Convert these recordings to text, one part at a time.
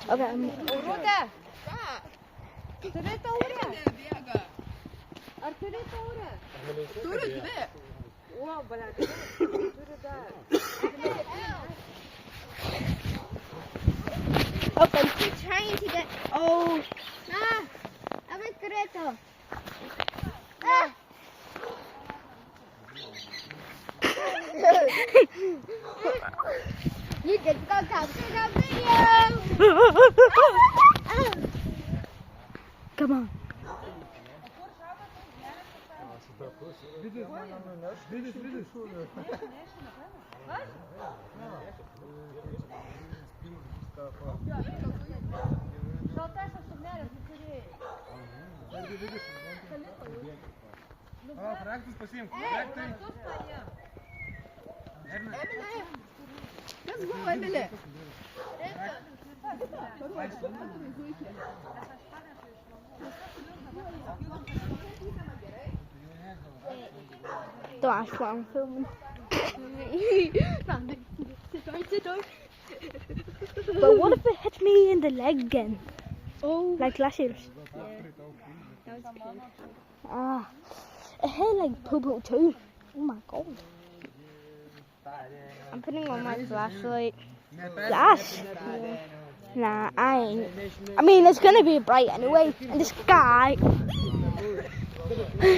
Okay. Rūta. Turi taurę? Ar turi taurę? Turi dvi. O, balia, turi dar. Okay. You're trying to get. Oh. Ah. I'm a Greto. Ah. You just go capture the video. Come on. Raktus pasiimk. Kas buvo, Emilė? Don't ask what I'm filming. But what if it hits me in the leg again? Oh. Like last year's? Ah. It hit like poo-poo too. Oh my god. I'm putting on my flashlight. Flash? Nah, I ain't. I mean, it's gonna be bright anyway. In the sky.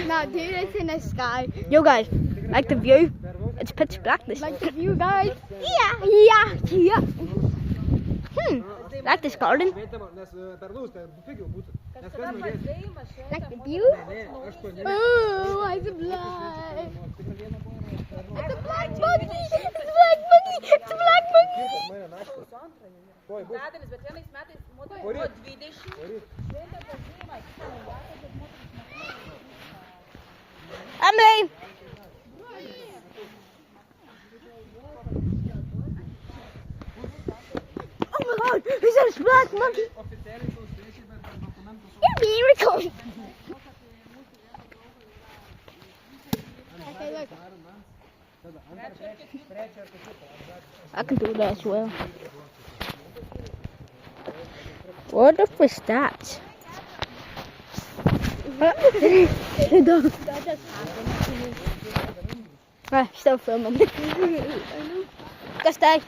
Now, dude, it's in the sky. Yo guys, like the view? It's pitch black this Like the view, guys. Yeah. Like this garden. Like the view. Oh, it's a black. It's a black monkey. It's a black monkey. It's a black monkey. Emily! Oh my god, he's a black monkey! You're miracle! Okay, look. I can do that as well. What if we start? Still filming. Go stay.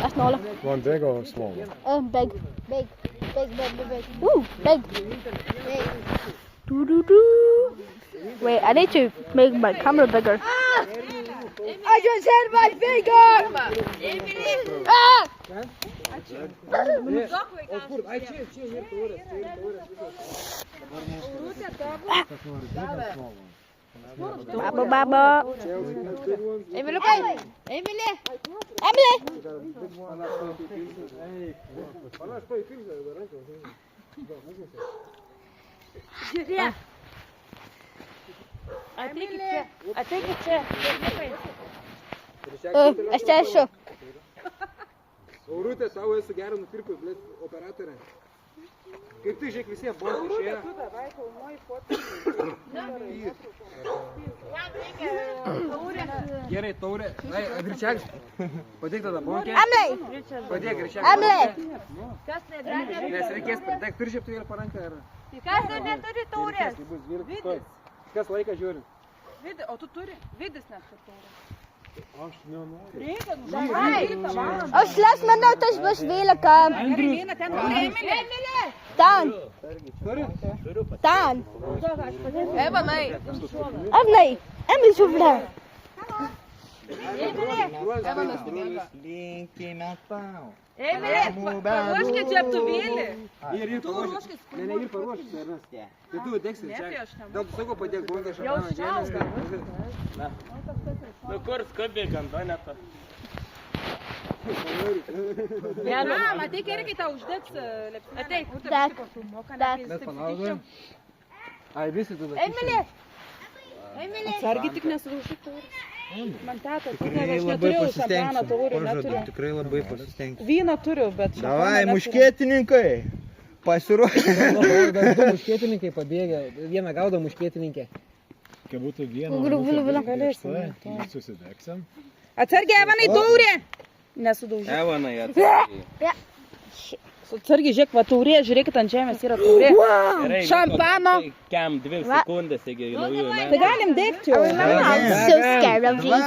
That's not all. One big or small one? Big. Big. Ooh, big. Big. Doo-doo-doo. Wait, I need to make my camera bigger. I just had my finger! Ah! Baba. Emilė! Emilė! Emily! Žiūrėk! Ateikit čia. Aš čia esu. Aurutė, savo esu gerą nupirkus, blėt, operatorė. Kaip tai žiūrėk visiems, bankai išėjo. Gerai, taurė. Ai, Gričiakas. Padėk tada bankė. Emily! Padėk Gričiakas. Emily! Nes reikės padėk, turi šiaip tu vėl paranką ar... Kas dar neturi taurės? Vidis. Kas laiką žiūri? Vidis, o tu turi? Vidis net turi taurės. Aš nenoriu. Reikia, Aš las minutės bus 12. Emilė, ten turi Emilė. Dan. Turi? Dan. Evanai. Emily. Emily's over there. Linki Natal. Emilė, paruoškit žiebtuvėlį. Ir paruoškit. Ne, ir paruoškit. Tai tu degsi čia. Dėl tu sako padėk banką šampaną žemės. Nu kur skubiai gandoneto? Mama, ateik irgi tau uždegs lepsinę. Ateik, Dad. Mes palaudojam. Ai, visi tada. Emilė. Emilė. Atsargiai tik nesudaužyk taurės. Man teko, aš neturėjau šampaną taurių, neturiu. Tikrai labai pasistengsiu. Vyną turiu, bet šampaną Davai, muškietininkai, pasiruošę. Du muškietininkai pabėgė, vieną gaudo muškietininkė. Kai būtų vieno Atsargiai, Evanai, taurė! Nesudaužyk. Evanai atsargiai. Atsargiai, žiūrėk, va taurė, žiūrėkit, ant žemės yra taurė. Gerai, Šampano. Kem 2 sekundės iki naujųjų Tai metų. galim dėkti jau. I'm so scared of these.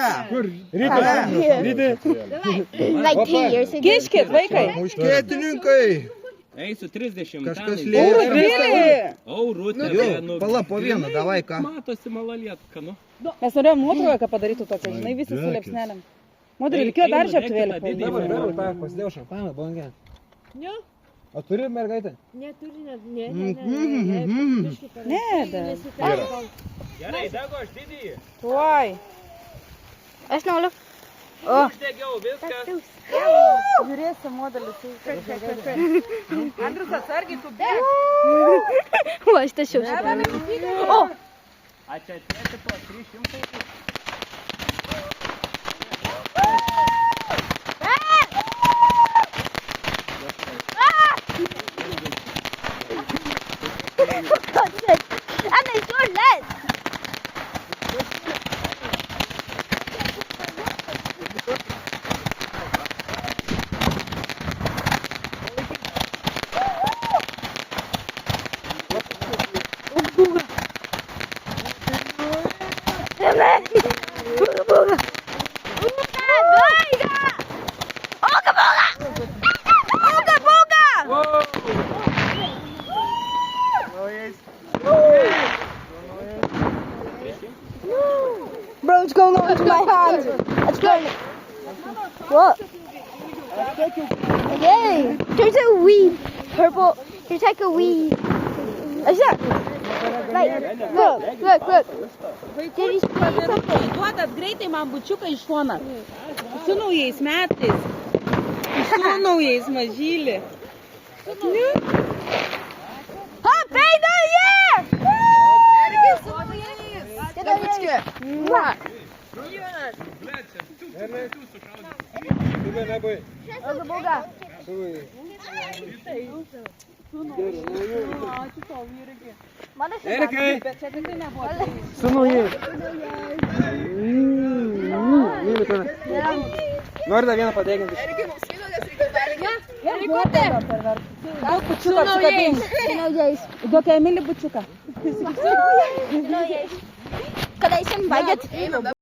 Like 2 years ago. Kiškit, vaikai. Muškietininkai. Eisiu 30. Kažkas Antanai. lieka. Vili. Aurutė. Jo, pala po vieną, davai ką. Matosi malalietka, nu. Mes norėjom nuotrauką padaryti tokią, žinai, visi su liepsnelėm. Moterį, reikėjo dar žiaptuvėlį Dabar, padaryti. dabar, tą pasidėjau šampaną, bangę. Ne. O turi mergaitę? Neturi, ne. Ne, dar. Gerai, dego aš didįjį. Tuoj. Aš noriu. Uždegiau viskas. Žiūrėsim modelis. Andrius, atsargiai, tu bėg. O, aš tašiau šitą. O, A čia atėti po 300. God's sake. And they so less. Bro, it's going into my hand. It's going. What? Yay! There's a wee purple. There's like a wee. Is that? Like, look. Did he say something? Duodat greitai man bučiuką iš šoną. Su naujais metais. Su naujais mažylį. Happy New Year! Mwah. Тебе не бий. Ото Бога. Erikai! Su naujai. Myliu tave. Nori dar vieną padeginti? Duok bučiuką apsikabink. Duok Emilį bučiuką. Kada eisim valgyt?